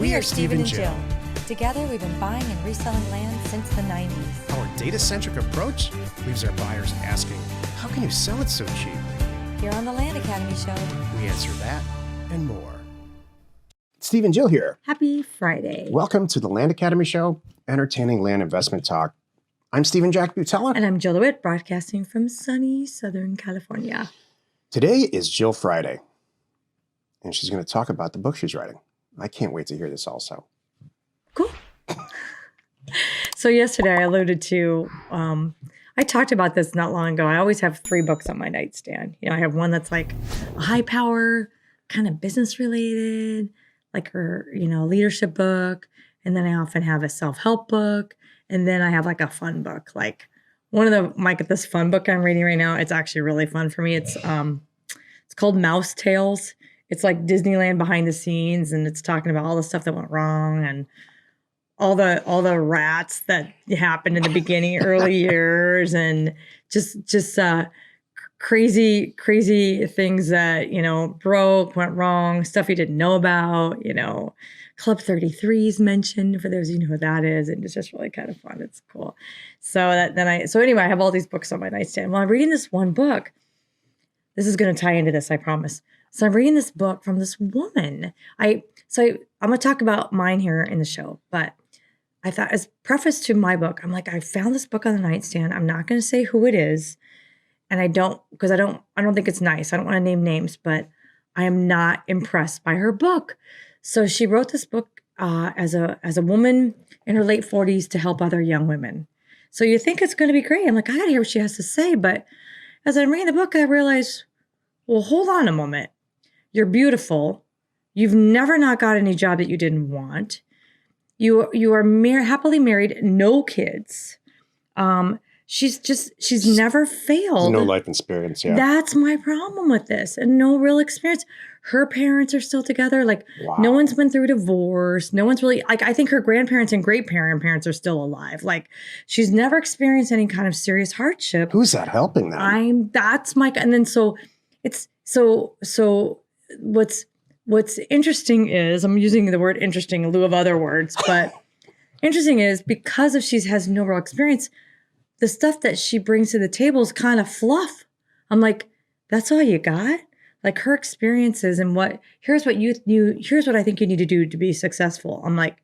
We are Steve and Jill. Together, we've been buying and reselling land since the 90s. Our data-centric approach leaves our buyers asking, how can you sell it so cheap? Here on the Land Academy Show, We answer that and more. Steve and Jill here. happy Friday. Welcome to the Land Academy Show, entertaining land investment talk. I'm Stephen Jack Butella. And I'm Jill DeWitt, broadcasting from sunny Southern California. Today is Jill Friday, and she's going to talk about the book she's writing. I can't wait to hear this also. Cool. So yesterday I alluded to, I talked about this not long ago. I always have 3 books on my nightstand. You know, I have one that's like a high power, kind of business related, like her, leadership book. And then I often have a self-help book. And then I have like a fun book. Like this fun book I'm reading right now, it's actually really fun for me. It's called Mouse Tales. It's like Disneyland behind the scenes, and it's talking about all the stuff that went wrong and all the rats that happened in the beginning, early years, and just crazy things that, broke, went wrong, stuff you didn't know about, Club 33 is mentioned for those of you who know who that is. And it's just really kind of fun. It's cool. So anyway, I have all these books on my nightstand. Well, I'm reading this one book. This is going to tie into this, I promise. So I'm reading this book from this woman. I'm going to talk about mine here in the show, but I thought as preface to my book, I'm like, I found this book on the nightstand. I'm not going to say who it is. And I don't think it's nice. I don't want to name names, but I am not impressed by her book. So she wrote this book as a woman in her late 40s to help other young women. So you think it's going to be great. I'm like, I got to hear what she has to say. But as I'm reading the book, I realized, well, hold on a moment. You're beautiful. You've never not got any job that you didn't want. You are happily married, no kids. She's never failed. No life experience, yeah. That's my problem with this, and no real experience. Her parents are still together. Like, Wow. No one's been through divorce. No one's really, like, I think her grandparents and great-grandparents are still alive. Like, she's never experienced any kind of serious hardship. Who's that helping them? And then what's interesting is, I'm using the word interesting in lieu of other words, but interesting is because she has no real experience, the stuff that she brings to the table is kind of fluff. I'm like, that's all you got? Like, her experiences and here's what I think you need to do to be successful. I'm like,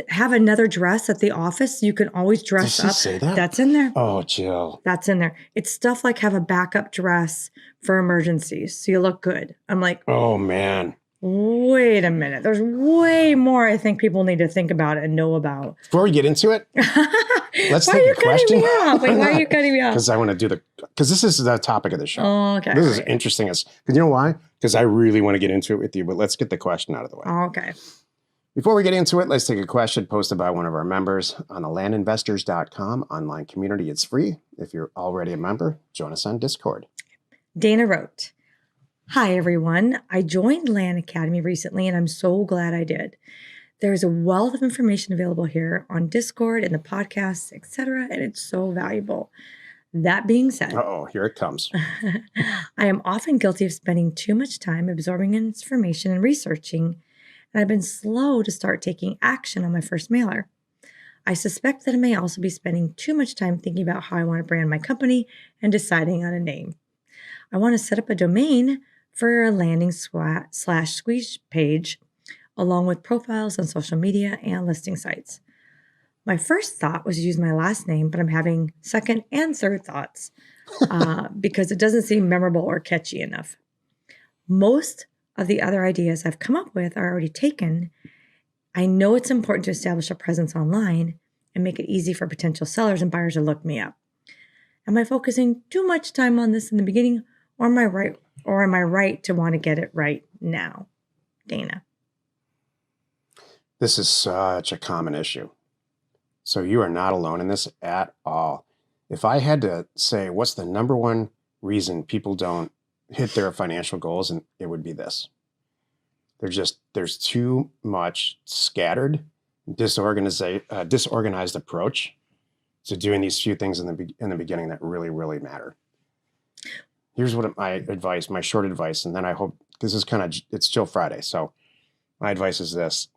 have another dress at the office. You can always dress up. Did she say that? That's in there. Oh, Jill. That's in there. It's stuff like have a backup dress for emergencies so you look good. I'm like, Oh, man. wait a minute. There's way more I think people need to think about and know about. Before we get into it, let's Why are take you a question. cutting me off? Wait, why are you cutting me off? Because I want to because this is the topic of the show. Oh, okay. This is interesting. Because you know why? Because I really want to get into it with you, but let's get the question out of the way. Oh, okay. Before we get into it, let's take a question posted by one of our members on the landinvestors.com online community. It's free. If you're already a member, join us on Discord. Dana wrote, "Hi, everyone. I joined Land Academy recently, and I'm so glad I did. There's a wealth of information available here on Discord and the podcasts, etc., and it's so valuable. That being said, Uh-oh, here it comes. I am often guilty of spending too much time absorbing information and researching, and I've been slow to start taking action on my first mailer. I suspect that I may also be spending too much time thinking about how I want to brand my company and deciding on a name. I want to set up a domain for a landing /squeeze page, along with profiles on social media and listing sites. My first thought was to use my last name, but I'm having second and third thoughts because it doesn't seem memorable or catchy enough. Most of the other ideas I've come up with are already taken. I know it's important to establish a presence online and make it easy for potential sellers and buyers to look me up. Am I focusing too much time on this in the beginning, or am I right to want to get it right now?" Dana. This is such a common issue. So you are not alone in this at all. If I had to say what's the number one reason people don't hit their financial goals, and it would be this. There's too much scattered, disorganized approach to doing these few things in the beginning that really, really matter. Here's my short advice, and then I hope this is it's Jill Friday. So my advice is this: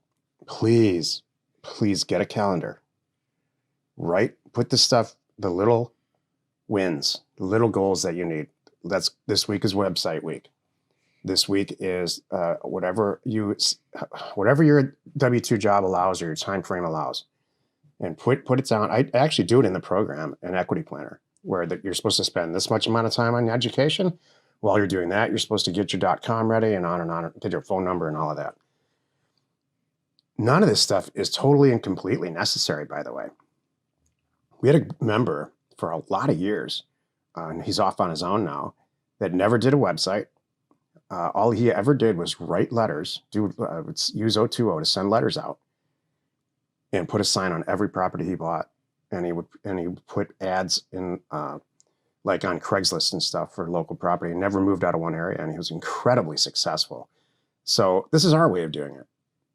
please, please get a calendar. Put the little wins, the little goals that you need. This week is website week. This week is whatever your W-2 job allows or your time frame allows, and put it down. I actually do it in the program, an equity planner, where you're supposed to spend this much amount of time on education. While you're doing that, you're supposed to get your .com ready and on, get your phone number and all of that. None of this stuff is totally and completely necessary, by the way. We had a member for a lot of years, and he's off on his own now, that never did a website. All he ever did was write letters, use O2O to send letters out, and put a sign on every property he bought. And he would put ads in, like on Craigslist and stuff for local property. He never moved out of one area, and he was incredibly successful. So this is our way of doing it.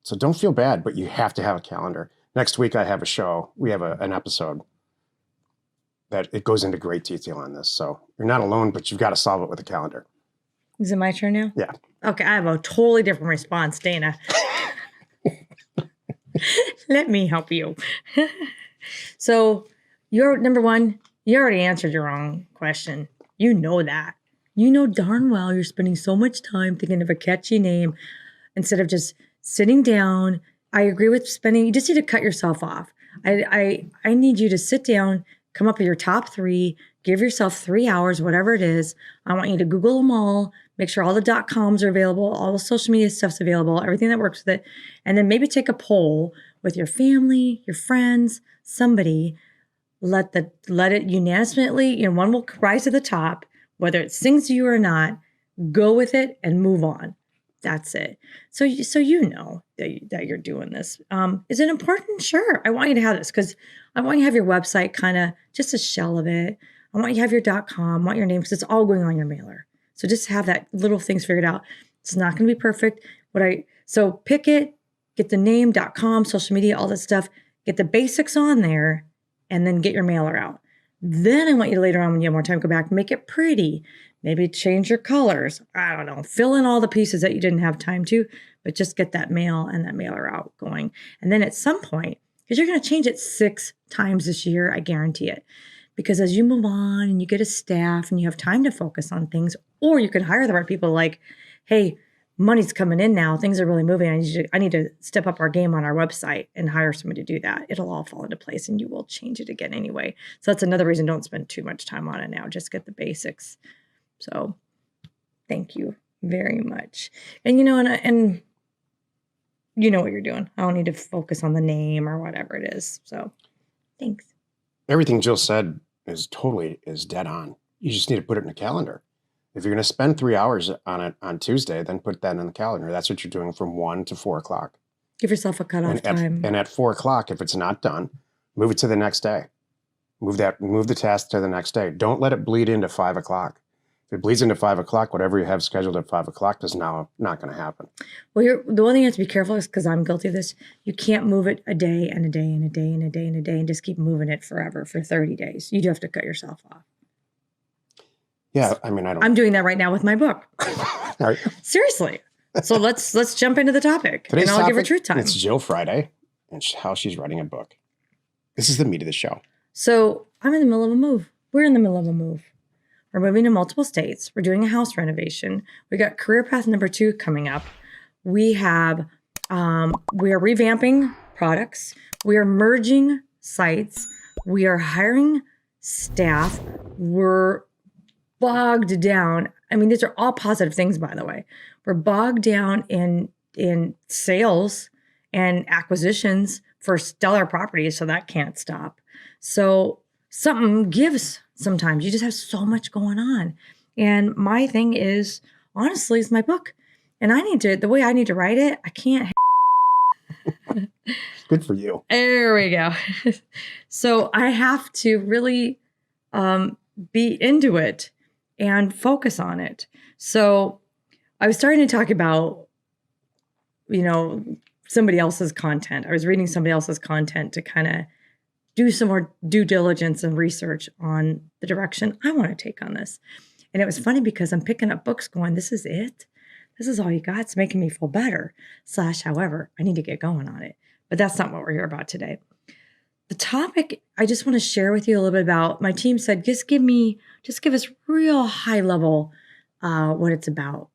So don't feel bad, but you have to have a calendar. Next week I have a show. We have an episode that it goes into great detail on this. So you're not alone, but you've got to solve it with a calendar. Is it my turn now? Yeah. Okay, I have a totally different response, Dana. Let me help you. So you're number one, you already answered your own question. You know that. You know darn well you're spending so much time thinking of a catchy name instead of just sitting down. I agree with spending, you just need to cut yourself off. I need you to sit down, come up with your top 3, give yourself 3 hours, whatever it is. I want you to Google them all, make sure all the .coms are available, all the social media stuff's available, everything that works with it. And then maybe take a poll with your family, your friends, somebody. Let it unanimously, one will rise to the top, whether it sings to you or not. Go with it and move on. That's it. So you know that you're doing this. Is it important? Sure. I want you to have this because I want you to have your website kind of just a shell of it. I want you to have your .com, I want your name because it's all going on your mailer. So just have that little things figured out. It's not going to be perfect. So pick it, get the name, .com, social media, all that stuff, get the basics on there, and then get your mailer out. Then I want you to later on when you have more time, go back, make it pretty. Maybe change your colors. I don't know. Fill in all the pieces that you didn't have time to, but just get that mail and that mailer out going. And then at some point, because you're going to change it 6 times this year, I guarantee it. Because as you move on and you get a staff and you have time to focus on things, or you can hire the right people like, hey, money's coming in now. Things are really moving. I need to step up our game on our website and hire somebody to do that. It'll all fall into place and you will change it again anyway. So that's another reason don't spend too much time on it now. Just get the basics. So thank you very much. And and you know what you're doing. I don't need to focus on the name or whatever it is. So thanks. Everything Jill said is dead on. You just need to put it in a calendar. If you're going to spend 3 hours on it on Tuesday, then put that in the calendar. That's what you're doing from 1 to 4 o'clock. Give yourself a cutoff time. And at 4 o'clock, if it's not done, move it to the next day. Move the task to the next day. Don't let it bleed into 5 o'clock. If it bleeds into 5 o'clock, whatever you have scheduled at 5 o'clock is now not going to happen. Well, the one thing you have to be careful is because I'm guilty of this. You can't move it a day and a day and a day and a day and a day and just keep moving it forever for 30 days. You do have to cut yourself off. Yeah, I mean, I'm doing that right now with my book. Right. Seriously. So let's jump into the topic. Today's and I'll give her truth time. It's Jill Friday and how she's writing a book. This is the meat of the show. So I'm in the middle of a move. We're in the middle of a move. We're moving to multiple states. We're doing a house renovation. We got career path number 2 coming up. We have, we are revamping products. We are merging sites. We are hiring staff. We're bogged down. I mean, these are all positive things, by the way. We're bogged down in sales and acquisitions for stellar properties, so that can't stop. So something gives sometimes. You just have so much going on. And my thing is, honestly, is my book. And the way I need to write it, I can't. Good for you. There we go. So I have to really be into it and focus on it. So I was starting to talk about, somebody else's content. I was reading somebody else's content to kind of do some more due diligence and research on the direction I want to take on this. And it was funny because I'm picking up books going, this is it? this is all you got. It's making me feel better. / however, I need to get going on it. But that's not what we're here about today. The topic I just want to share with you a little bit about, my team said, just give us real high level what it's about.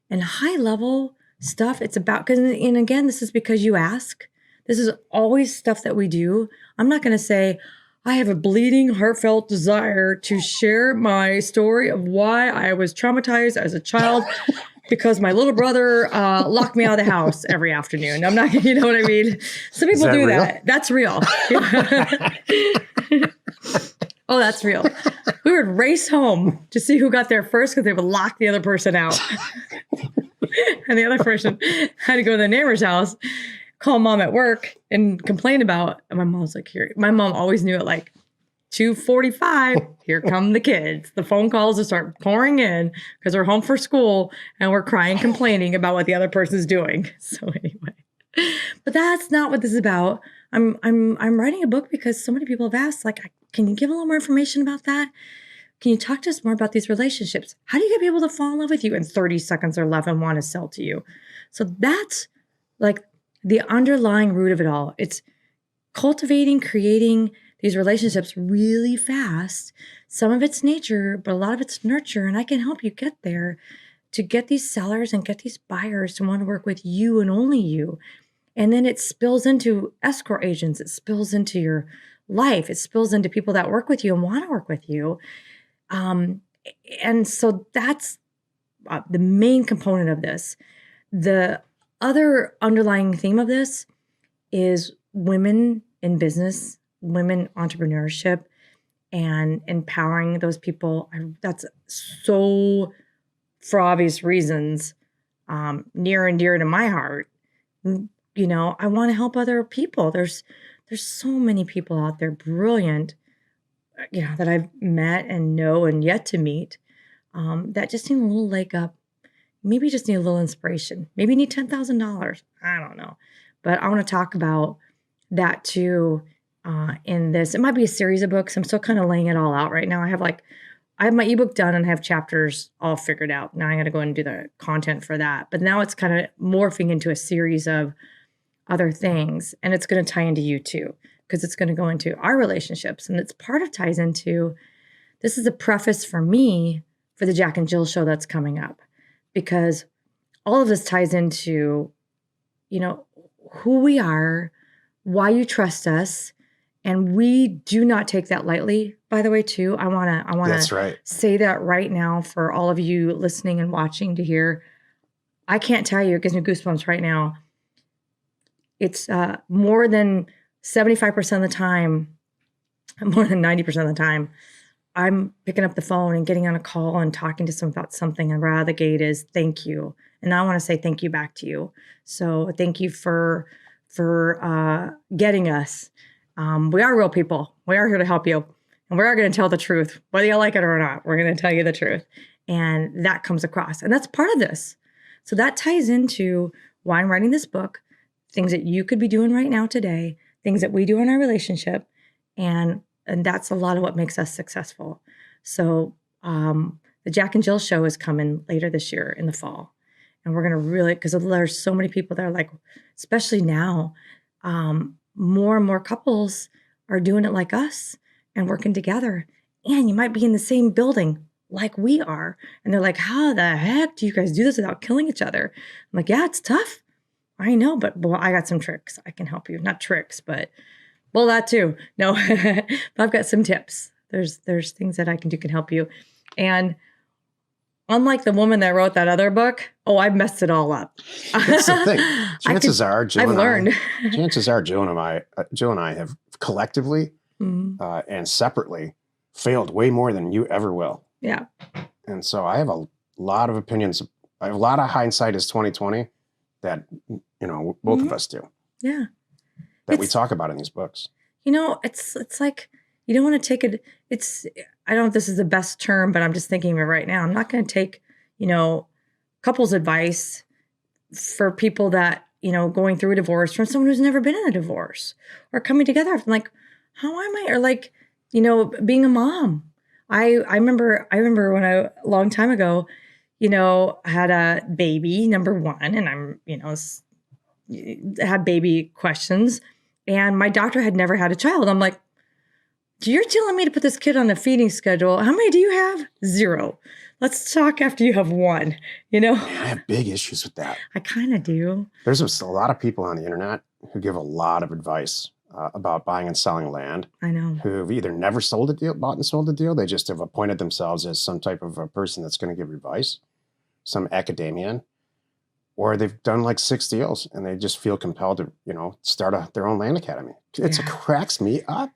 And high level stuff, it's about, and again, this is because you ask. This is always stuff that we do. I'm not going to say, I have a bleeding, heartfelt desire to share my story of why I was traumatized as a child because my little brother locked me out of the house every afternoon. I'm not, you know what I mean? Some people do real? that. That's real. Oh, that's real. We would race home to see who got there first because they would lock the other person out. And the other person had to go to the neighbor's house, call mom at work and complain about, and my mom's like, here. My mom always knew at like 2:45, here come the kids. The phone calls will start pouring in because we're home for school and we're crying, complaining about what the other person's doing. So anyway, but that's not what this is about. I'm writing a book because so many people have asked, like, can you give a little more information about that? Can you talk to us more about these relationships? How do you get people to fall in love with you in 30 seconds or less and want to sell to you? So that's like the underlying root of it all. It's cultivating, creating these relationships really fast. Some of it's nature, but a lot of it's nurture. And I can help you get there to get these sellers and get these buyers to want to work with you and only you. And then it spills into escort agents. It spills into your life. It spills into people that work with you and want to work with you. And so that's the main component of this. The other underlying theme of this is women in business, women entrepreneurship, and empowering those people. That's so, for obvious reasons, near and dear to my heart. You know, I want to help other people. There's so many people out there, brilliant, you know, that I've met and know and yet to meet, that just need a little leg up. Maybe just need a little inspiration. Maybe need $10,000. I don't know. But I want to talk about that too in this. It might be a series of books. I'm still kind of laying it all out right now. I have my ebook done and I have chapters all figured out. Now I got to go and do the content for that. But now it's kind of morphing into a series of other things. And it's going to tie into you too, because it's going to go into our relationships. And it's part of ties into, this is a preface for me for the Jack and Jill show that's coming up, because all of this ties into, you know, who we are, why you trust us. And we do not take that lightly, by the way, too. I want That's to right. say that right now for all of you listening and watching to hear. I can't tell you, it gives me goosebumps right now. It's more than 75% of the time, more than 90% of the time, I'm picking up the phone and getting on a call and talking to someone about something, and right out of the gate is thank you. And I want to say thank you back to you. So thank you for getting us. We are real people. We are here to help you. And we are going to tell the truth. Whether you like it or not, we're going to tell you the truth. And that comes across. And that's part of this. So that ties into why I'm writing this book, things that you could be doing right now today, things that we do in our relationship. And that's a lot of what makes us successful. So the Jack and Jill show is coming later this year in the fall. And we're going to really, because there's so many people that are like, especially now, more and more couples are doing it like us and working together. And you might be in the same building like we are. And they're like, how the heck do you guys do this without killing each other? I'm like, yeah, it's tough. I know, but well, I got some tricks. I can help you. Not tricks, but well, that too. No, but I've got some tips. There's things that I can do can help you. And unlike the woman that wrote that other book, I've messed it all up. That's the thing. Chances are, Jill I've and learned. Jill and I have collectively and separately failed way more than you ever will. Yeah. And so I have a lot of opinions. I have a lot of hindsight as 2020 that, you know, both of us do. Yeah. That we talk about in these books. You know, it's like, you don't want to take it. I don't know if this is the best term, but I'm just thinking of it right now. I'm not going to take, you know, couples advice for people that, you know, going through a divorce from someone who's never been in a divorce or coming together. I'm like, how am I? Or like, you know, being a mom. I remember when a long time ago, had a baby, number one, and I'm, had baby questions. And my doctor had never had a child. I'm like, you're telling me to put this kid on a feeding schedule. How many do you have? 0. Let's talk after you have 1, Man, I have big issues with that. I kind of do. There's a lot of people on the internet who give a lot of advice about buying and selling land, I know. who've either never sold a deal, bought and sold a deal. They just have appointed themselves as some type of a person that's going to give advice, some academician, or they've done like 6 deals and they just feel compelled to, start their own land academy. It Yeah. cracks me up.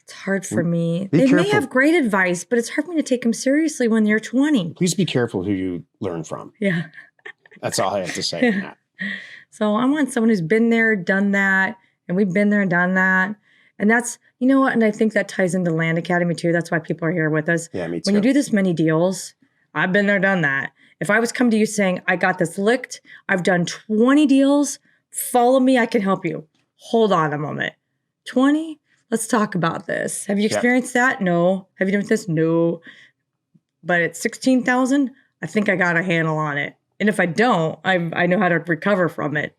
It's hard for me. Be They may careful. have great advice, but it's hard for me to take them seriously when you're 20. Please be careful who you learn from. Yeah. That's all I have to say on that. So I want someone who's been there, done that, and we've been there and done that. And that's, what? And I think that ties into Land Academy too. That's why people are here with us. Yeah, me too. When you do this many deals, I've been there, done that. If I was come to you saying, I got this licked, I've done 20 deals, follow me, I can help you. Hold on a moment. 20? Let's talk about this. Have you experienced that? No. Have you done this? No. But at 16,000, I think I got a handle on it. And if I don't, I know how to recover from it.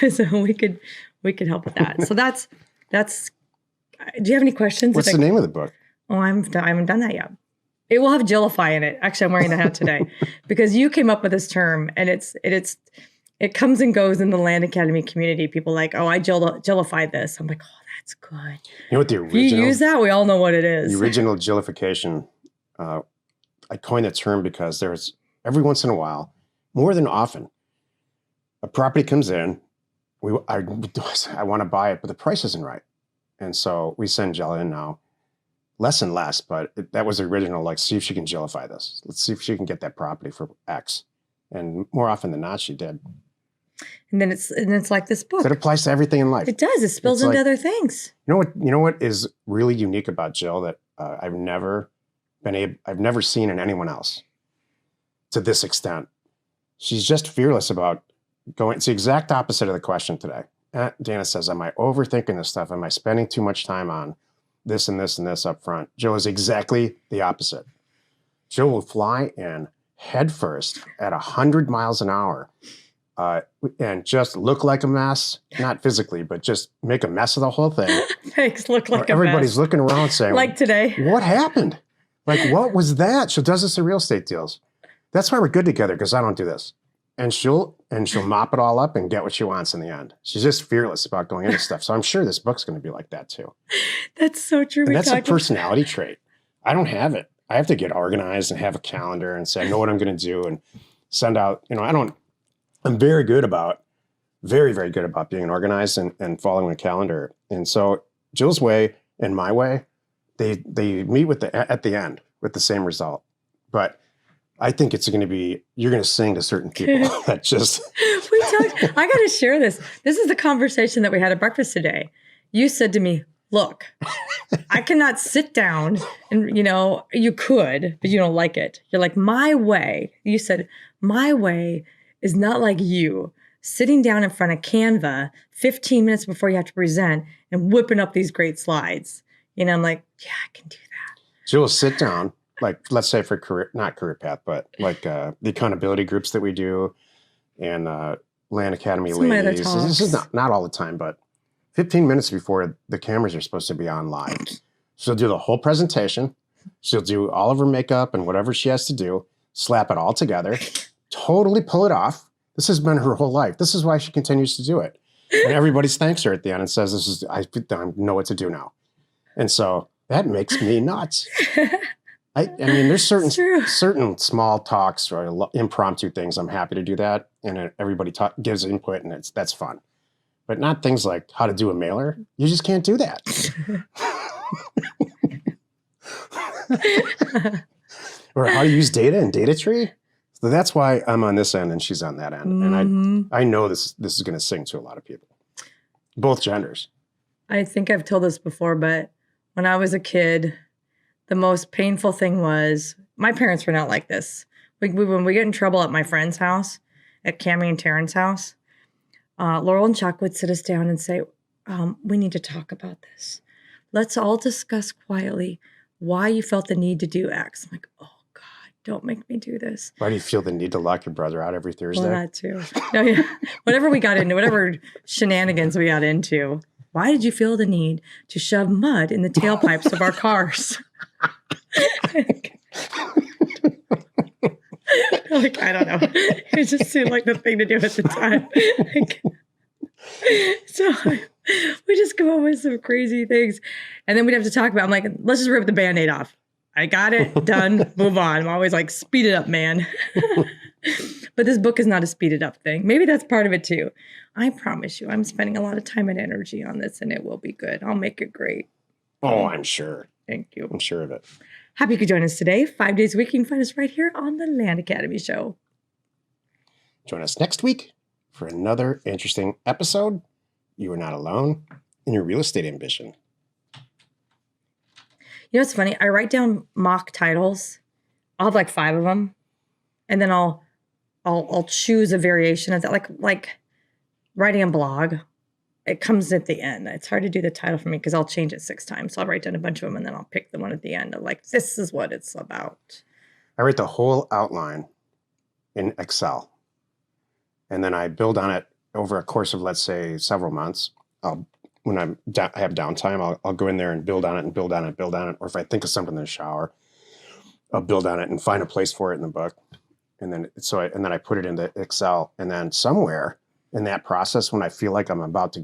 So we could help with that. So that's. Do you have any questions? What's the name of the book? Oh, I haven't done that yet. It will have Jillify in it. Actually, I'm wearing the hat today because you came up with this term, and it comes and goes in the Land Academy community. People like, oh, I Jillified this. I'm like, oh, that's good. You know what the If you use that, we all know what it is. The original Jillification, I coined the term because there's every once in a while, more than often, a property comes in. I want to buy it, but the price isn't right. And so we send Jill in now, less and less, but that was the original, like, see if she can Jillify this. Let's see if she can get that property for X. And more often than not, she did. And then it's like this book. So it applies to everything in life. It does. It spills It's into like- other things. You know what is really unique about Jill that I've never seen in anyone else to this extent. She's just fearless about going. It's the exact opposite of the question today. Dana says, am I overthinking this stuff? Am I spending too much time on this and this and this up front? Jill is exactly the opposite. Jill will fly in head first at 100 miles an hour and just look like a mess, not physically, but just make a mess of the whole thing. Thanks. Look like Everybody's a mess. looking around saying, Like today. what happened? Like, what was that? She does this in real estate deals. That's why we're good together, because I don't do this. And she'll mop it all up and get what she wants in the end. She's just fearless about going into stuff. So I'm sure this book's going to be like that too. That's so true. And that's a personality trait. I don't have it. I have to get organized and have a calendar and say, I know what I'm going to do and send out, I'm very, very good about being organized and following a calendar. And so Jill's way and my way, they meet at the end with the same result. But I think it's going to be, you're going to sing to certain people that just. I got to share this. This is the conversation that we had at breakfast today. You said to me, look, I cannot sit down and, you could, but you don't like it. You're like, my way. You said, my way is not like you sitting down in front of Canva 15 minutes before you have to present and whipping up these great slides. I'm like, yeah, I can do that. Jill will sit down. Like, let's say for not career path, but like the accountability groups that we do and Land Academy Some other ladies. This is talks. not all the time, but 15 minutes before the cameras are supposed to be on live. She'll do the whole presentation. She'll do all of her makeup and whatever she has to do, slap it all together, totally pull it off. This has been her whole life. This is why she continues to do it. And everybody thanks her at the end and says, I know what to do now. And so that makes me nuts. I mean, there's certain small talks or impromptu things. I'm happy to do that, and everybody gives input, and that's fun. But not things like how to do a mailer. You just can't do that. Or how to use data in Data Tree. So that's why I'm on this end and she's on that end, and I know this is going to sing to a lot of people, both genders. I think I've told this before, but when I was a kid, the most painful thing was my parents were not like this. When we get in trouble at my friend's house, at Cammie and Taryn's house, Laurel and Chuck would sit us down and say, we need to talk about this. Let's all discuss quietly why you felt the need to do X. I'm like, oh God, Don't make me do this. Why do you feel the need to lock your brother out every Thursday? Well, that too. No, yeah. Whatever we got into, whatever shenanigans we got into, why did you feel the need to shove mud in the tailpipes of our cars? Like, I don't know. It just seemed like the thing to do at the time. So we just come up with some crazy things. And then we'd have to talk about, I'm like, let's just rip the Band-Aid off. I got it, done, move on. I'm always like, speed it up, man. But this book is not a speed it up thing. Maybe that's part of it too. I promise you, I'm spending a lot of time and energy on this and it will be good. I'll make it great. Oh, I'm sure. Thank you. I'm sure of it. Happy you could join us today. 5 days a week. You can find us right here on the Land Academy Show. Join us next week for another interesting episode. You are not alone in your real estate ambition. You know what's funny? I write down mock titles. I'll have like 5 of them, and then I'll choose a variation of that. Like writing a blog, it comes at the end. It's hard to do the title for me because I'll change it 6 times. So I'll write down a bunch of them, and then I'll pick the one at the end. I'm like, this is what it's about. I write the whole outline in Excel, and then I build on it over a course of, let's say, several months. When I have downtime, I'll go in there and build on it and build on it, build on it. Or if I think of something in the shower, I'll build on it and find a place for it in the book. And then I put it into Excel. And then somewhere in that process, when I feel like I'm about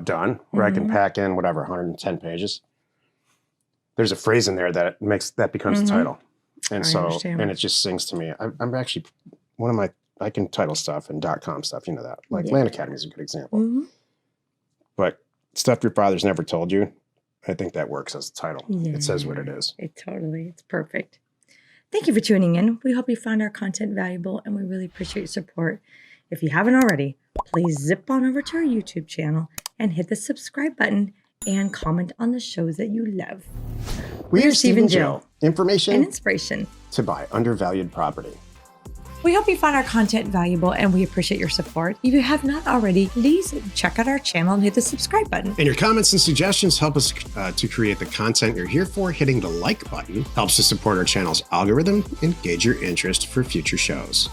done, where I can pack in whatever 110 pages, there's a phrase in there that becomes the title. And and it just sings to me. I'm actually I can title stuff and .com stuff, you know that. Like Land Academy is a good example. But stuff your father's never told you, I think that works as a title. Yeah, it says what it is. It's perfect. Thank you for tuning in. We hope you found our content valuable, and we really appreciate your support. If you haven't already, please zip on over to our YouTube channel and hit the subscribe button and comment on the shows that you love. We're Steve and Jill. Information and inspiration to buy undervalued property. We hope you found our content valuable, and we appreciate your support. If you have not already, please check out our channel and hit the subscribe button. And your comments and suggestions help us to create the content you're here for. Hitting the like button helps to support our channel's algorithm and gauge your interest for future shows.